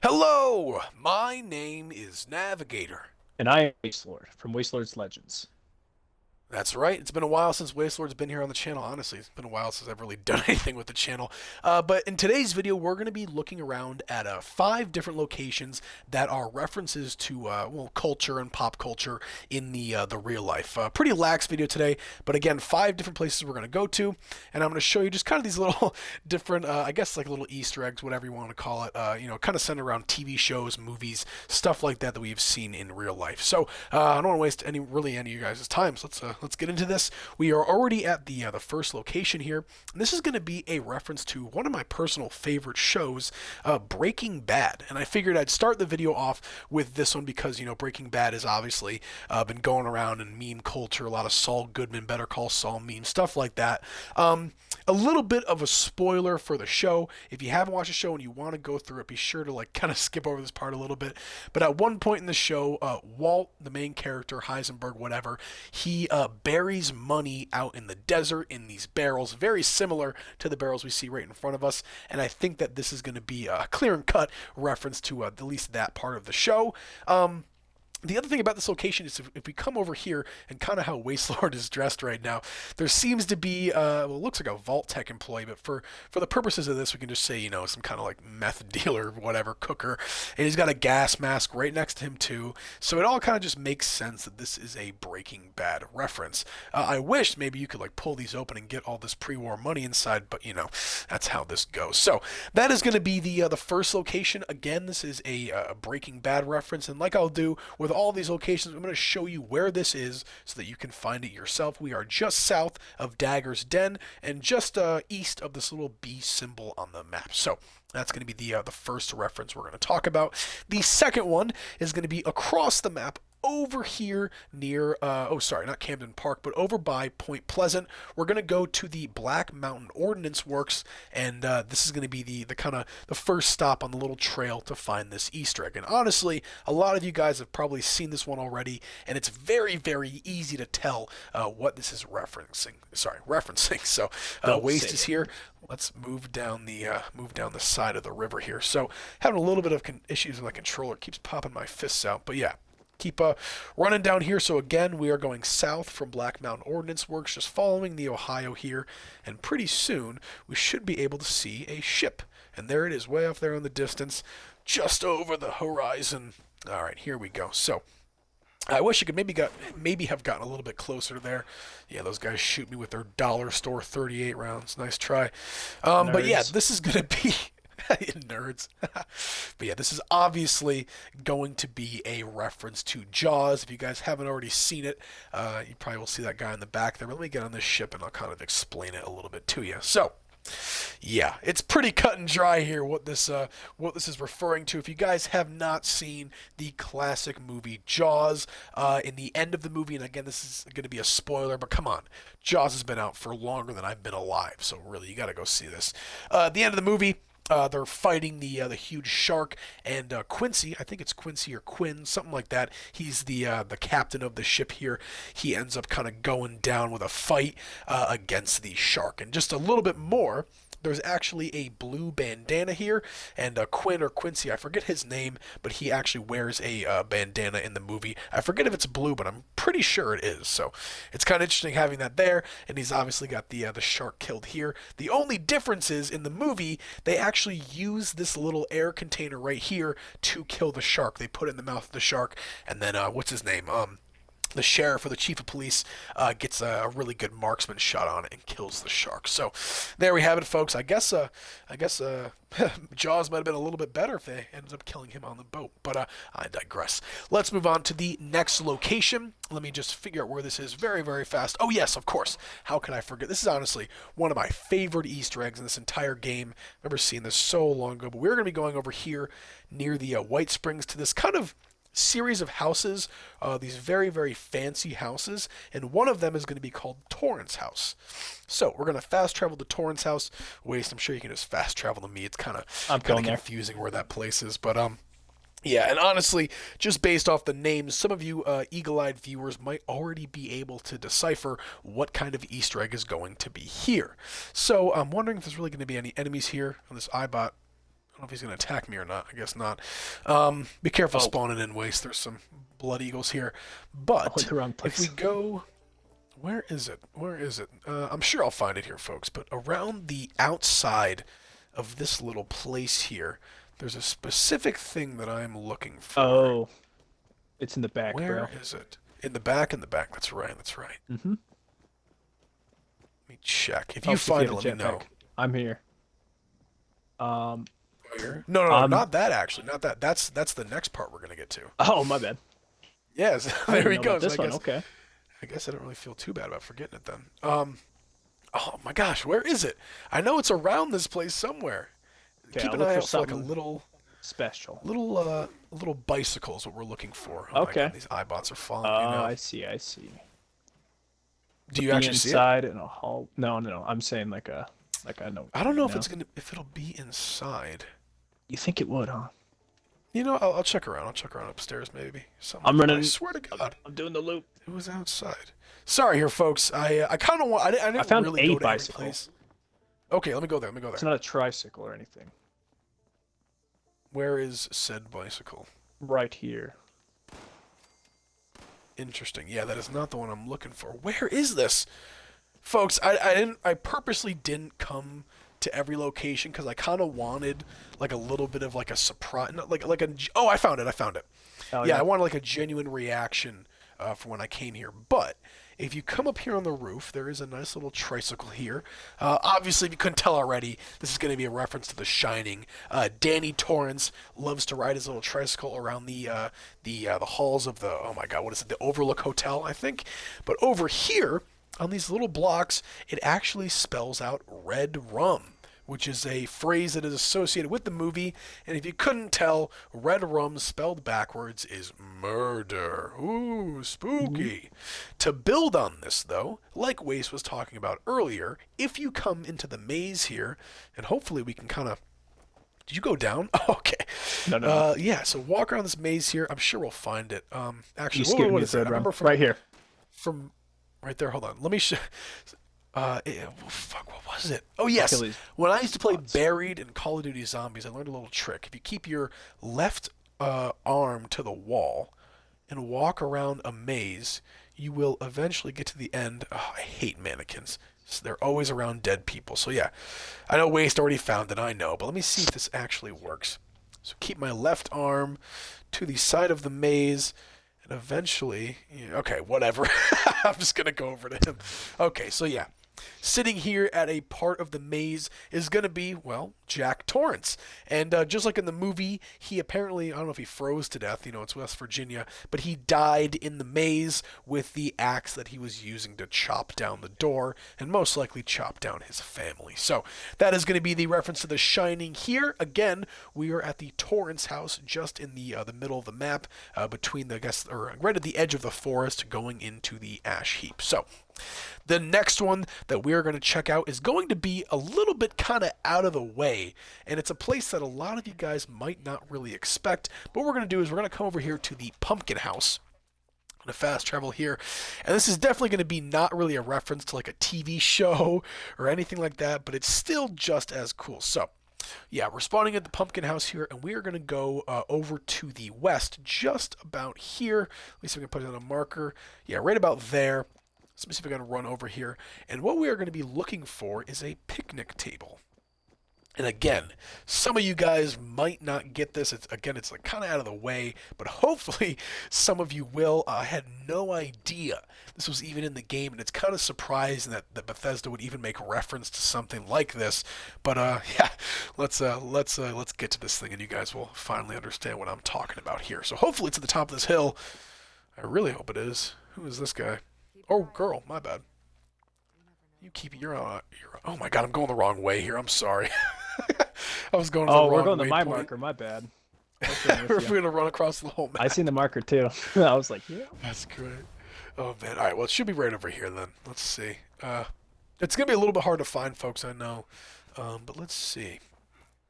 Hello, my name is Navigator. And I am Wastelord from Wastelords Legends. That's right. It's been a while since Wastelord's been here on the channel. Honestly, it's been a while since I've really done anything with the channel. But in today's video, we're going to be looking around at 5 different locations that are references to well, culture and pop culture in the real life. Pretty lax video today, but again, 5 different places we're going to go to, and I'm going to show you just kind of these little different, I guess like little Easter eggs, whatever you want to call it. Kind of centered around TV shows, movies, stuff like that we've seen in real life. So I don't want to waste any of you guys' time. So let's get into this. We are already at the first location here. And this is going to be a reference to one of my personal favorite shows, Breaking Bad. And I figured I'd start the video off with this one because Breaking Bad has obviously been going around in meme culture. A lot of Saul Goodman, Better Call Saul meme stuff like that. A little bit of a spoiler for the show. If you haven't watched the show and you want to go through it, be sure to kind of skip over this part a little bit. But at one point in the show, Walt, the main character, Heisenberg, whatever, he buries money out in the desert in these barrels, very similar to the barrels we see right in front of us. And I think that this is going to be a clear and cut reference to at least that part of the show. The other thing about this location is if we come over here and kind of how Wastelord is dressed right now, there seems to be, well, it looks like a Vault Tech employee, but for the purposes of this, we can just say, some kind of like meth dealer, whatever, cooker. And he's got a gas mask right next to him too. So it all kind of just makes sense that this is a Breaking Bad reference. I wish maybe you could like pull these open and get all this pre-war money inside, but that's how this goes. So that is going to be the first location. Again, this is a Breaking Bad reference, and like I'll do with all these locations, I'm going to show you where this is so that you can find it yourself. We are just south of Dagger's Den and just east of this little B symbol on the map. So that's going to be the first reference we're going to talk about. The second one is going to be across the map over here near, oh sorry, not Camden Park, but over by Point Pleasant. We're going to go to the Black Mountain Ordnance Works, and this is going to be the kind of the first stop on the little trail to find this Easter egg. And honestly, a lot of you guys have probably seen this one already, and it's very, very easy to tell what this is referencing. So Don't say Waste is it. here. Let's move down the side of the river here. So having a little bit of issues with my controller, keeps popping my fists out, but yeah. Keep running down here. So again, we are going south from Black Mountain Ordnance Works, just following the Ohio here, and pretty soon we should be able to see a ship. And there it is, way off there in the distance, just over the horizon. All right, here we go. So I wish I could maybe have gotten a little bit closer there. Yeah, those guys shoot me with their dollar store 38 rounds. Nice try. But yeah, Nerds. this is gonna be nerds. But yeah, this is obviously going to be a reference to Jaws. If you guys haven't already seen it, you probably will see that guy in the back there. But let me get on this ship and I'll kind of explain it a little bit to you. So yeah, it's pretty cut and dry here what this is referring to. If you guys have not seen the classic movie Jaws, in the end of the movie, and again this is going to be a spoiler, but come on, Jaws has been out for longer than I've been alive, so really you got to go see this. At the end of the movie, they're fighting the huge shark, and Quincy, I think it's Quincy or Quinn, something like that. He's the captain of the ship here. He ends up kind of going down with a fight against the shark, and just a little bit more. There's actually a blue bandana here, and Quinn or Quincy, I forget his name, but he actually wears a bandana in the movie. I forget if it's blue, but I'm pretty sure it is. So it's kind of interesting having that there, and he's obviously got the shark killed here. The only difference is in the movie they actually use this little air container right here to kill the shark. They put it in the mouth of the shark, and then what's his name? The sheriff or the chief of police gets a really good marksman shot on it and kills the shark. So there we have it, folks. I guess Jaws might have been a little bit better if they ended up killing him on the boat. But I digress. Let's move on to the next location. Let me just figure out where this is very, very fast. Oh yes, of course. How can I forget? This is honestly one of my favorite Easter eggs in this entire game. I remember seeing this so long ago. But we're going to be going over here near the White Springs to this kind of series of houses, these very, very fancy houses, and one of them is going to be called Torrance House. So we're going to fast travel to Torrance House. Waste, I'm sure you can just fast travel to me. It's kind I'm of going there. confusing where that place is, but yeah, and honestly, just based off the names, some of you eagle-eyed viewers might already be able to decipher what kind of Easter egg is going to be here. So I'm wondering if there's really going to be any enemies here on this iBot. don't know if he's going to attack me or not. I guess not. Be careful spawning in waste. There's some blood eagles here. But the wrong if place. we go... Where is it? Where is it? I'm sure I'll find it here, folks. But around the outside of this little place here, there's a specific thing that I'm looking for. Oh, it's in the back, Where bro. is it? In the back, in the back. That's right, that's right. Mm-hmm. Let me check. If you find it, let me know. I'm here. Where? No, not that actually. Not that. That's the next part we're gonna get to. Oh, my bad. Yes, I there didn't he know goes. about this I one. guess, Okay. I guess I don't really feel too bad about forgetting it then. Oh my gosh, where is it? I know it's around this place somewhere. Okay, Keep I'll an look eye for out for like a something little special. little bicycle is what we're looking for. Oh Okay. my God, these iBots are following Oh, me now. I see. Do you actually see it? Inside in a hall? No. I'm saying like I know. I don't know if it'll be inside. You think it would, huh? You know, I'll check around. I'll check around upstairs maybe. Something I'm like that. running. I swear to God, I'm doing the loop. it was outside. Sorry here, folks. I kind of want. I didn't found really a go to every bicycle. place. Okay, let me go there. It's not a tricycle or anything. Where is said bicycle? Right here. Interesting. Yeah, that is not the one I'm looking for. Where is this? Folks, I purposely didn't come to every location because I kind of wanted like a little bit of like a surprise, not like a. Oh, I found it. Oh, Yeah, I wanted like a genuine reaction for when I came here. But if you come up here on the roof, there is a nice little tricycle here. Obviously, if you couldn't tell already, this is going to be a reference to The Shining. Danny Torrance loves to ride his little tricycle around the halls of the, oh my God, what is it? The Overlook Hotel, I think. But over here, on these little blocks, it actually spells out red rum, which is a phrase that is associated with the movie. And if you couldn't tell, red rum spelled backwards is murder. Ooh, spooky. To build on this, though, like Waste was talking about earlier, if you come into the maze here, and hopefully we can kind of... Did you go down? Okay. No. Yeah, so walk around this maze here. I'm sure we'll find it. Actually, You scared what me, is it? I Red Rum. remember from, Right here. From right there. Hold on. Let me show... fuck, what was it? Oh, yes. When I used to play Buried in Call of Duty Zombies, I learned a little trick. If you keep your left arm to the wall and walk around a maze, you will eventually get to the end. Oh, I hate mannequins. They're always around dead people. So, yeah. I know Waste already found it, I know. But let me see if this actually works. So keep my left arm to the side of the maze. And eventually... Okay, whatever. I'm just going to go over to him. Okay, so yeah. Sitting here at a part of the maze is going to be, well, Jack Torrance. And just like in the movie, he apparently, I don't know if he froze to death, it's West Virginia, but he died in the maze with the axe that he was using to chop down the door and most likely chop down his family. So that is going to be the reference to The Shining here. Again, we are at the Torrance house just in the middle of the map between right at the edge of the forest going into the ash heap. So the next one that we are going to check out is going to be a little bit kind of out of the way, and it's a place that a lot of you guys might not really expect. But what we're going to do is we're going to come over here to the pumpkin house. I'm going to fast travel here, and this is definitely going to be not really a reference to like a TV show or anything like that, but it's still just as cool. So yeah, we're spawning at the pumpkin house here, and we are going to go over to the west, just about here. At least we can put it on a marker. Yeah, right about there. So let me see if I can run over here. And what we are going to be looking for is a picnic table. And again, some of you guys might not get this. It's like kind of out of the way, but hopefully some of you will. I had no idea this was even in the game, and it's kind of surprising that Bethesda would even make reference to something like this. But yeah, let's get to this thing, and you guys will finally understand what I'm talking about here. So hopefully it's at the top of this hill. I really hope it is. Who is this guy? Oh, girl, my bad. You keep it. You're oh my God, I'm going the wrong way here. I'm sorry. I was going. Oh, we're going to my marker. My bad. We're gonna run across the whole map. I seen the marker too. I was like, yeah. That's great. Oh man. All right. Well, it should be right over here then. Let's see. It's gonna be a little bit hard to find, folks. I know. But let's see.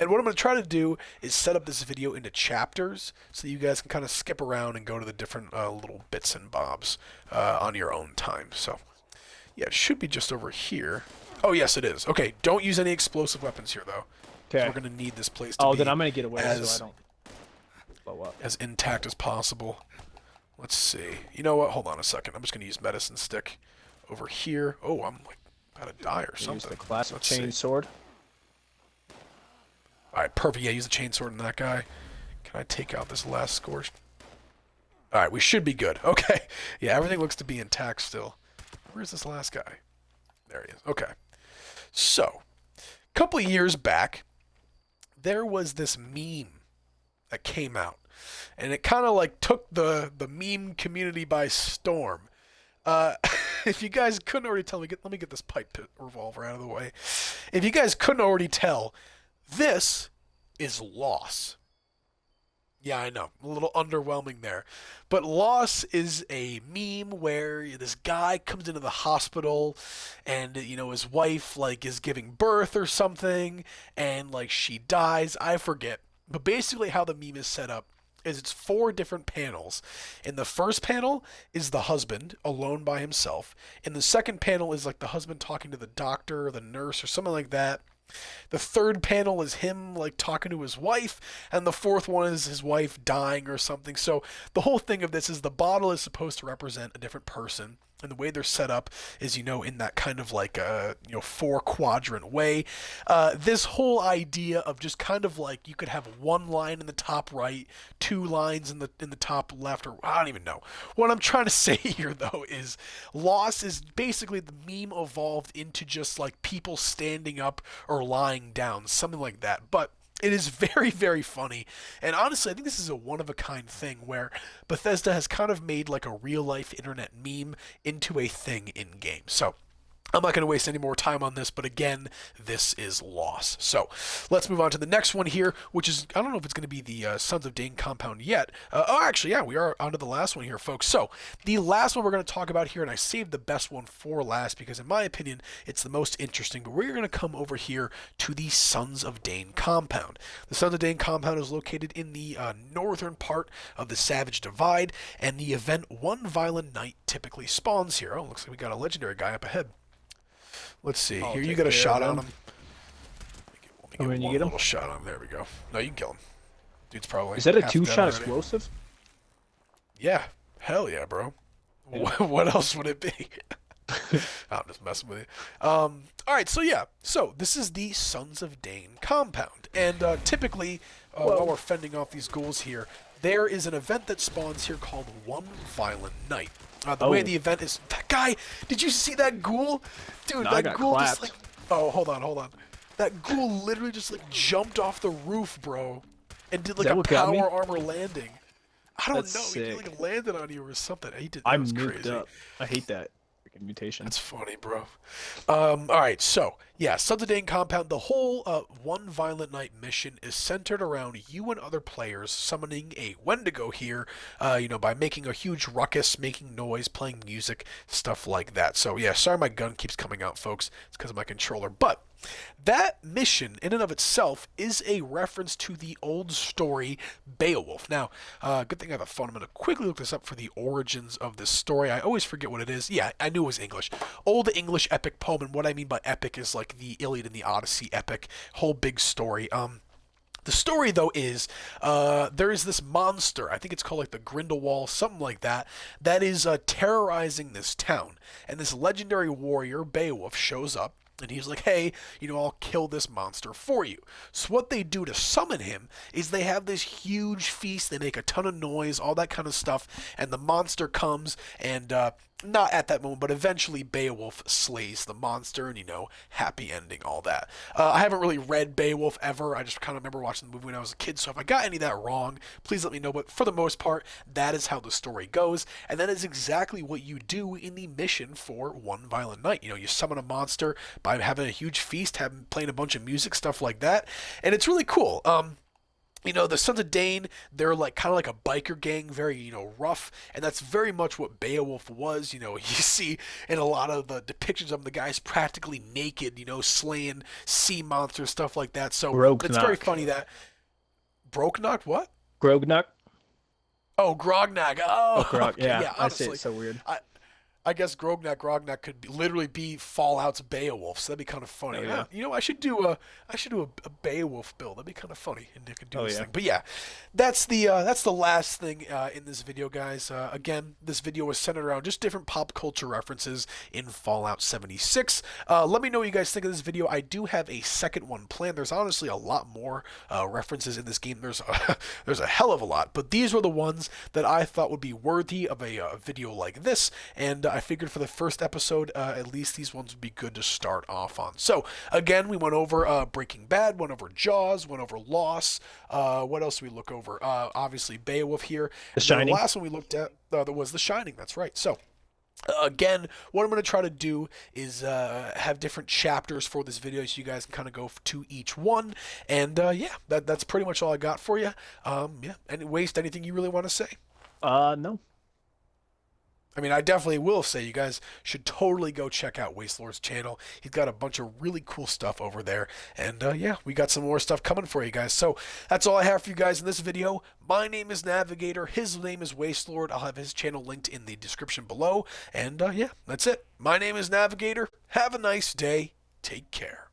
And what I'm going to try to do is set up this video into chapters so you guys can kind of skip around and go to the different little bits and bobs on your own time. So, yeah, it should be just over here. Oh, yes, it is. Okay, don't use any explosive weapons here, though. 'cause Okay. we're gonna need this place to Oh, be then I'm gonna get away so I as don't blow up. intact as possible. Let's see. You know what? Hold on a second. I'm just gonna use medicine stick over here. Oh, I'm like about to die or Use something. the classic Let's chain see. sword. All right, perfect. Yeah, use the chainsword on that guy. Can I take out this last scorched? All right, we should be good. Okay. Yeah, everything looks to be intact still. Where's this last guy? There he is. Okay. So, a couple of years back, there was this meme that came out, and it kind of like took the meme community by storm. Uh, if you guys couldn't already tell me, let me get this pipe revolver out of the way. If you guys couldn't already tell, this is Loss. Yeah, I know. A little underwhelming there. But Loss is a meme where this guy comes into the hospital and, his wife, like, is giving birth or something and, like, she dies. I forget. But basically how the meme is set up is it's 4 different panels. In the first panel is the husband alone by himself. In the second panel is, like, the husband talking to the doctor or the nurse or something like that. The third panel is him like talking to his wife, and the fourth one is his wife dying or something. So the whole thing of this is the bottle is supposed to represent a different person, and the way they're set up is in that kind of like a 4-quadrant way. This whole idea of just kind of like you could have one line in the top right, 2 lines in the top left, or I don't even know. What I'm trying to say here though is Loss is basically the meme evolved into just like people standing up or lying down, something like that. But it is very, very funny. And honestly, I think this is a one-of-a-kind thing where Bethesda has kind of made like a real-life internet meme into a thing in-game. So I'm not going to waste any more time on this, but again, this is Loss. So let's move on to the next one here, which is, I don't know if it's going to be the Sons of Dane compound yet. Actually, yeah, we are on to the last one here, folks. So the last one we're going to talk about here, and I saved the best one for last because in my opinion, it's the most interesting, but we're going to come over here to the Sons of Dane compound. The Sons of Dane compound is located in the northern part of the Savage Divide, and the event One Violent Night typically spawns here. Oh, looks like we got a legendary guy up ahead. Let's see. Here, you got a shot on him. Let me get one little shot on him. There we go. No, you can kill him. Dude's probably. Is that a 2-shot explosive? Yeah. Hell yeah, bro. Yeah. What else would it be? I'm just messing with you. All right, so yeah. So this is the Sons of Dane compound. And typically, while we're fending off these ghouls here, there is an event that spawns here called One Violent Night. The way the event is... That guy... Did you see that ghoul? Dude, no, that ghoul just like... Oh, hold on. That ghoul literally just like jumped off the roof, bro. And did like a power armor landing. I don't know. He like landed on you or something. I'm nuked up. I hate that freaking mutation. That's funny, bro. Alright, so... Yeah, Sons of Dane compound, the whole One Violent Night mission is centered around you and other players summoning a Wendigo here, by making a huge ruckus, making noise, playing music, stuff like that. So yeah, sorry my gun keeps coming out, folks. It's because of my controller. But that mission, in and of itself, is a reference to the old story Beowulf. Now, good thing I have a phone. I'm going to quickly look this up for the origins of this story. I always forget what it is. Yeah, I knew it was English. Old English epic poem, and what I mean by epic is like the Iliad and the Odyssey epic, whole big story. The story, though, is there is this monster, I think it's called like the Grindelwald, something like that, that is terrorizing this town. And this legendary warrior, Beowulf, shows up. And he's like, hey, I'll kill this monster for you. So what they do to summon him is they have this huge feast. They make a ton of noise, all that kind of stuff. And the monster comes and, not at that moment, but eventually Beowulf slays the monster and, happy ending, all that. I haven't really read Beowulf ever. I just kind of remember watching the movie when I was a kid. So if I got any of that wrong, please let me know. But for the most part, that is how the story goes. And that is exactly what you do in the mission for One Violent Night. You summon a monster by having a huge feast, playing a bunch of music, stuff like that. And it's really cool. The Sons of Dane, they're like kind of like a biker gang, very, rough, and that's very much what Beowulf was. You see in a lot of the depictions of him, the guy's practically naked, slaying sea monsters, stuff like that. So it's very funny that... Broknock, what? Grognak? Oh, Grognak. Oh, Grog. okay. Yeah, honestly, I say it's so weird. I guess Grognak could literally be Fallout's Beowulf, so that'd be kind of funny. Oh yeah. I should do a Beowulf build. That'd be kind of funny, and I could do Oh this yeah. thing. But yeah, that's the last thing in this video, guys. Again, this video was centered around just different pop culture references in Fallout 76. Let me know what you guys think of this video. I do have a second one planned. There's honestly a lot more references in this game. There's a hell of a lot, but these were the ones that I thought would be worthy of a video like this, and I figured for the first episode, at least these ones would be good to start off on. So again, we went over Breaking Bad, went over Jaws, went over Lost. What else did we look over? Obviously Beowulf here. The Shining. The last one we looked at was The Shining. That's right. So again, what I'm going to try to do is have different chapters for this video so you guys can kind of go to each one. And yeah, that's pretty much all I got for you. Yeah, and Waste, anything you really want to say? No. I mean, I definitely will say you guys should totally go check out Wastelords' channel. He's got a bunch of really cool stuff over there. And yeah, we got some more stuff coming for you guys. So that's all I have for you guys in this video. My name is Navigator. His name is Wastelord. I'll have his channel linked in the description below. And yeah, that's it. My name is Navigator. Have a nice day. Take care.